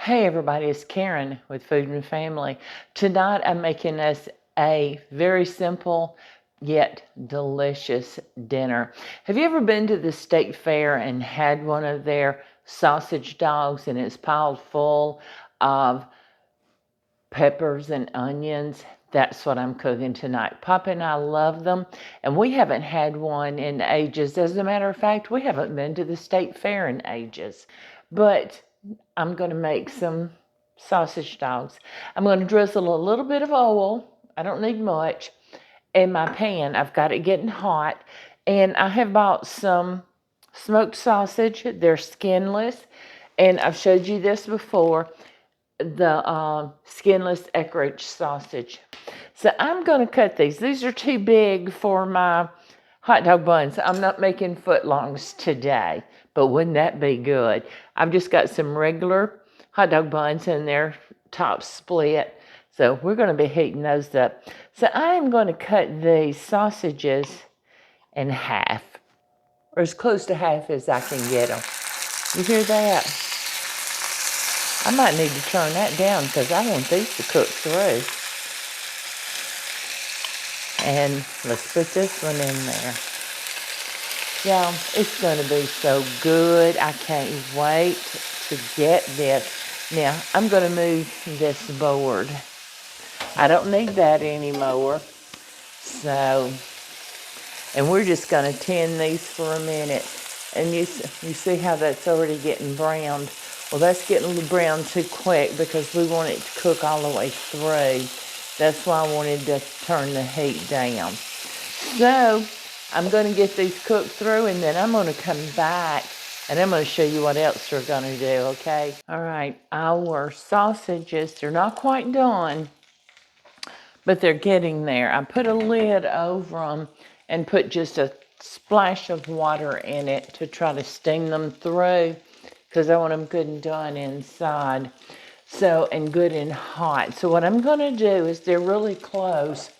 Hey everybody, it's Karen with Food and Family. Tonight I'm making us a very simple yet delicious dinner. Have you ever been to the state fair and had one of their sausage dogs and it's piled full of peppers and onions? That's what I'm cooking tonight. Papa and I love them, and we haven't had one in ages. As a matter of fact, we haven't been to the state fair in ages. But I'm going to make some sausage dogs. I'm going to drizzle a little bit of oil. I don't need much. In my pan, I've got it getting hot, and I have bought some smoked sausage. They're skinless, and I've showed you this before, the skinless Eckrich sausage. So I'm going to cut these. These are too big for my hot dog buns. I'm not making footlongs today, but wouldn't that be good? I've just got some regular hot dog buns and they're top split. So we're going to be heating those up. So I'm going to cut these sausages in half, or as close to half as I can get them. You hear that? I might need to turn that down because I want these to cook through. And let's put this one in there. Y'all, it's going to be so good. I can't wait to get this. Now, I'm going to move this board. I don't need that anymore. So, and we're just going to tin these for a minute. And you see how that's already getting browned. Well, that's getting a little brown too quick because we want it to cook all the way through. That's why I wanted to turn the heat down. So, I'm going to get these cooked through, and then I'm going to come back and I'm going to show you what else we're going to do, okay? All right, our sausages, they're not quite done, but they're getting there. I put a lid over them and put just a splash of water in it to try to steam them through because I want them good and done inside. So, and good and hot. So what I'm going to do is they're really close.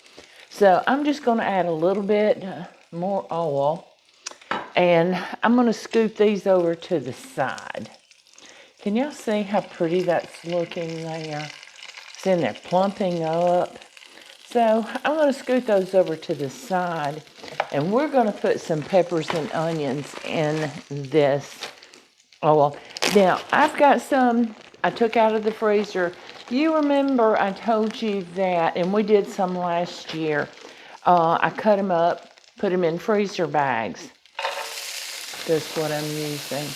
So I'm just going to add a little bit more oil, and I'm going to scoop these over to the side. Can y'all see how pretty that's looking there? It's in there plumping up. So I'm going to scoot those over to the side, and we're going to put some peppers and onions in this oil. Now, I've got some I took out of the freezer. You remember I told you that, and we did some last year. I cut them up, put them in freezer bags. That's what I'm using.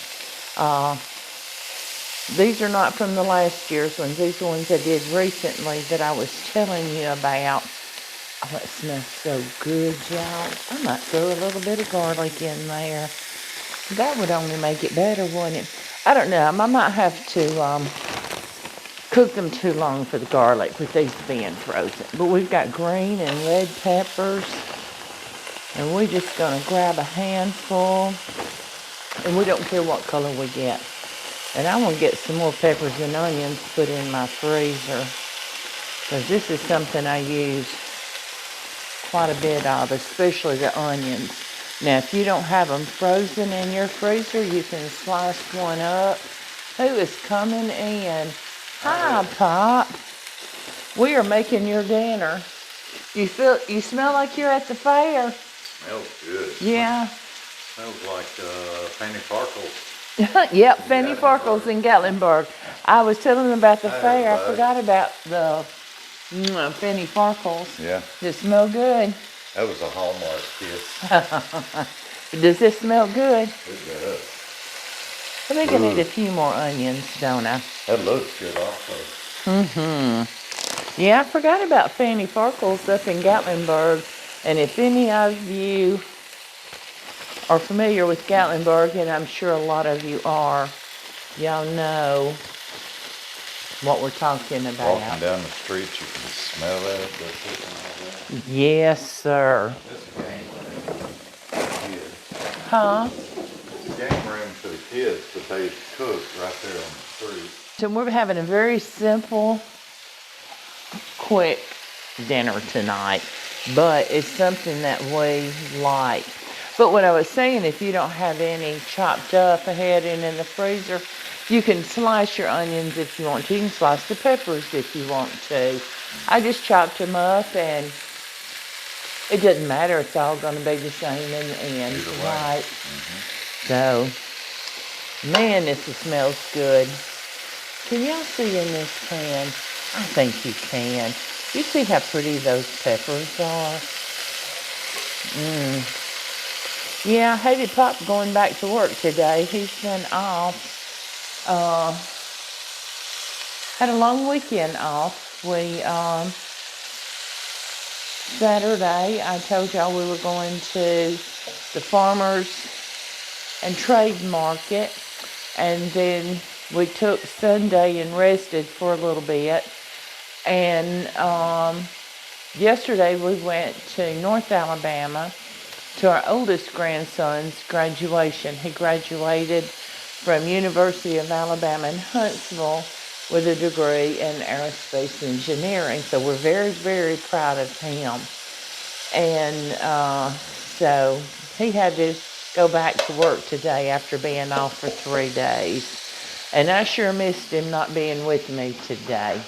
These are not from the last year's ones. These are ones I did recently that I was telling you about. Oh, it smells so good, y'all. I might throw a little bit of garlic in there. That would only make it better, wouldn't it? I don't know. I might have to cook them too long for the garlic with these being frozen. But we've got green and red peppers. And we're just going to grab a handful. And we don't care what color we get. And I want to get some more peppers and onions to put in my freezer. Because this is something I use quite a bit of, especially the onions. Now, if you don't have them frozen in your freezer, you can slice one up. Who is coming in? Hi, Pop. We are making your dinner. You smell like you're at the fair. Smells good. Yeah. Smells like Fanny Farkles. Yep, Fanny Farkles in Gatlinburg. I was telling them about the fair. I forgot about the Fanny Farkles. Yeah. Does it smell good? That was a Hallmark kiss. Does this smell good? It does. I think I need a few more onions, don't I? That looks good also. Mm-hmm. Yeah, I forgot about Fanny Farkles up in Gatlinburg. And if any of you are familiar with Gatlinburg, and I'm sure a lot of you are, y'all know what we're talking about. Walking down the street, you can smell that. Yes, sir. This is a game room for the kids. Huh? It's a game room for the kids, but they cook right there on the street. So we're having a very simple, quick dinner tonight, but it's something that we like. But what I was saying, if you don't have any chopped up ahead and in the freezer, You can slice your onions if you want to. You can slice the peppers if you want to. I just chopped them up, and it doesn't matter. It's all going to be the same in the end, right? So, man, this smells good. Can y'all see in this pan? I think you can. You see how pretty those peppers are? Yeah, I hated Pop going back to work today. He's been off. Had a long weekend off. Saturday, I told y'all we were going to the farmers and trade market, and then we took Sunday and rested for a little bit, and yesterday we went to North Alabama to our oldest grandson's graduation. He graduated from University of Alabama in Huntsville with a degree in aerospace engineering. So we're very, very proud of him. And so he had to go back to work today after being off for 3 days. And I sure missed him not being with me today.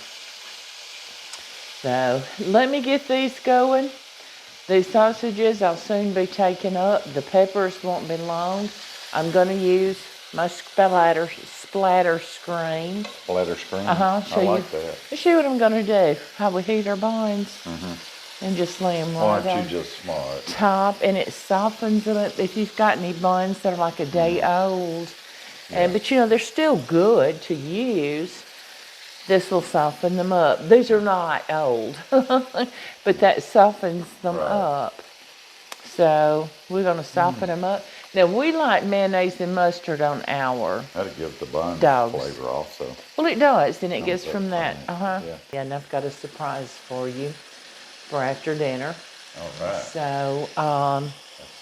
So let me get these going. These sausages I'll soon be taking up. The peppers won't be long. I'm going to use my splatter screen. Splatter screen? I like that. Let's see what I'm going to do. How we heat our buns. And just lay them right Aren't you just smart? Top, and it softens them up. If you've got any buns that are like a day old, but you know, they're still good to use. This will soften them up. These are not old, but that softens them up. So we're going to soften them up. Now, we like mayonnaise and mustard on our That'll give the bun flavor also. Well, it does, and it gets from that. Yeah, and I've got a surprise for you for after dinner. All right. So, let's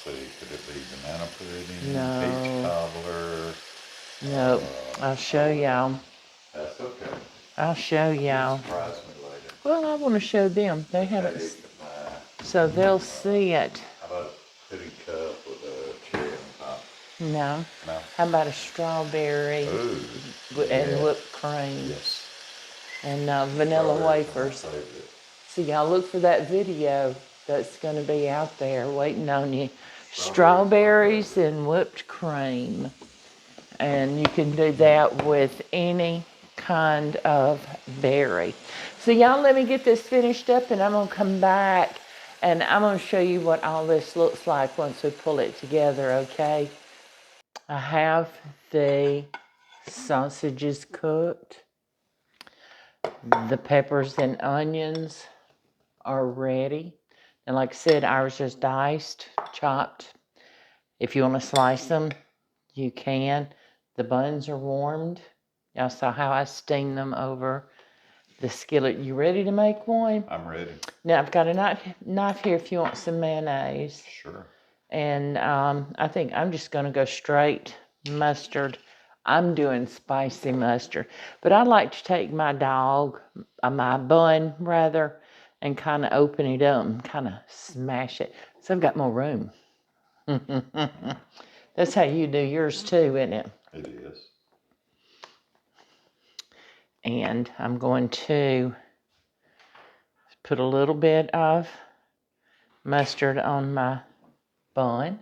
see, could it be banana pudding, peach cobbler? No, I'll show y'all. That's okay. I'll show y'all. Surprise me later. Well, I want to show them. They haven't, so they'll see it. How about a pudding cup with a cherry on top? No. No. How about a strawberry and whipped cream? Yes. And vanilla wafers. So y'all look for that video that's going to be out there waiting on you. Strawberries and whipped cream. And you can do that with any kind of berry. So y'all let me get this finished up, and I'm going to come back and I'm going to show you what all this looks like once we pull it together, okay? I have the sausages cooked. The peppers and onions are ready. And like I said, ours is diced, chopped. If you want to slice them, you can. The buns are warmed. Y'all saw how I steamed them over the skillet. You ready to make one? I'm ready. Now, I've got a knife here if you want some mayonnaise. Sure. And I think I'm just going to go straight mustard. I'm doing spicy mustard. But I like to take my bun, rather, and kind of open it up and kind of smash it. So I've got more room. That's how you do yours too, isn't it? It is. And I'm going to put a little bit of mustard on my bun.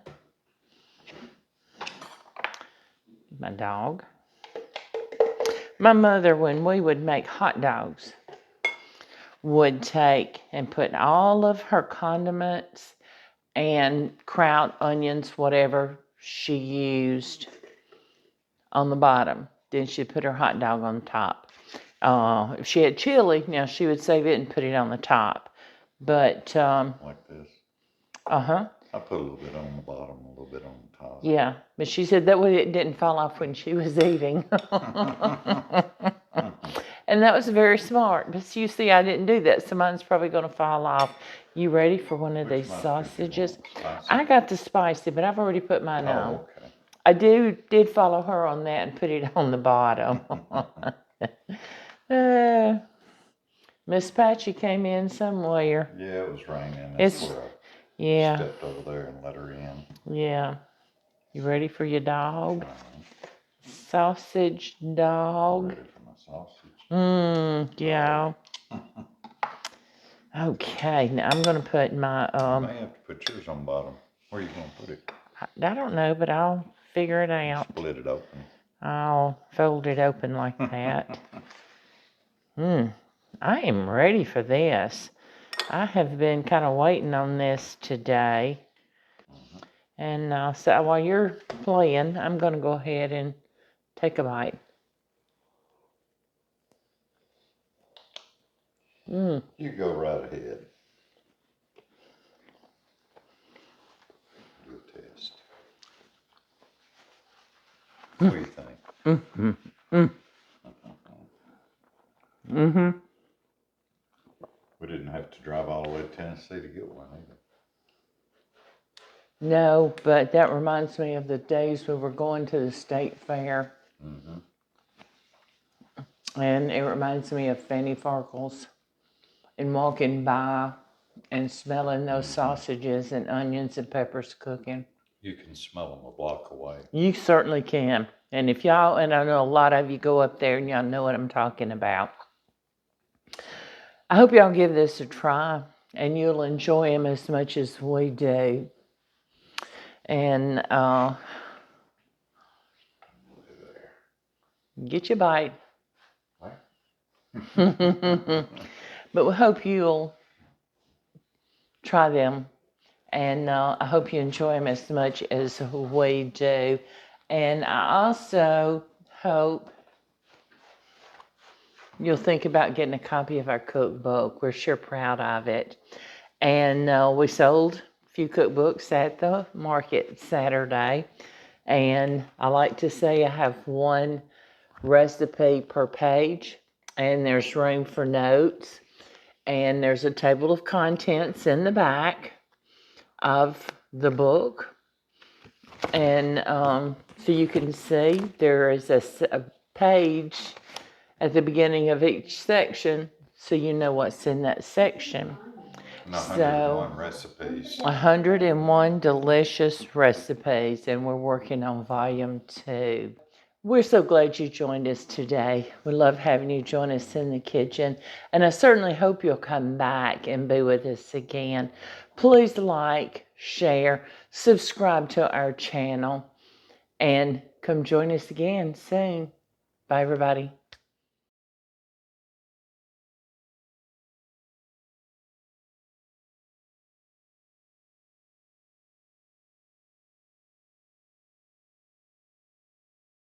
My dog. My mother, when we would make hot dogs, would take and put all of her condiments and kraut, onions, whatever she used on the bottom. Then she'd put her hot dog on top. If she had chili, now she would save it and put it on the top. But like this. I put a little bit on the bottom, a little bit on the top. Yeah, but she said that way it didn't fall off when she was eating. And that was very smart. But you see, I didn't do that, so mine's probably going to fall off. You ready for one of these sausages? I got the spicy, but I've already put mine on. Okay. I did follow her on that and put it on the bottom. Miss Patchy came in somewhere. Yeah, it was raining. That's where I stepped over there and let her in. Yeah. You ready for your dog? sausage dog. Ready for my sausage. Yeah. Okay, now I'm going to put my, You may have to put yours on bottom. Where are you going to put it? I don't know, but I'll figure it out. Split it open. I'll fold it open like that. I am ready for this. I have been kind of waiting on this today. And so while you're playing, I'm going to go ahead and take a bite. You go right ahead. Do a test. What do you think? We didn't have to drive all the way to Tennessee to get one either. No, but that reminds me of the days we were going to the state fair. And it reminds me of Fanny Farkles and walking by and smelling those sausages and onions and peppers cooking. You can smell them a block away. You certainly can. And if y'all, and I know a lot of you go up there and y'all know what I'm talking about. I hope y'all give this a try and you'll enjoy them as much as we do. And get your bite. But we hope you'll try them. And I hope you enjoy them as much as we do. And I also hope you'll think about getting a copy of our cookbook. We're sure proud of it. And we sold a few cookbooks at the market Saturday. And I like to say I have one recipe per page. And there's room for notes. And there's a table of contents in the back of the book. And so you can see there is a page at the beginning of each section, so you know what's in that section. And 101 recipes. 101 delicious recipes, and we're working on volume 2. We're so glad you joined us today. We love having you join us in the kitchen, and I certainly hope you'll come back and be with us again. Please like, share, subscribe to our channel, and come join us again soon. Bye, everybody.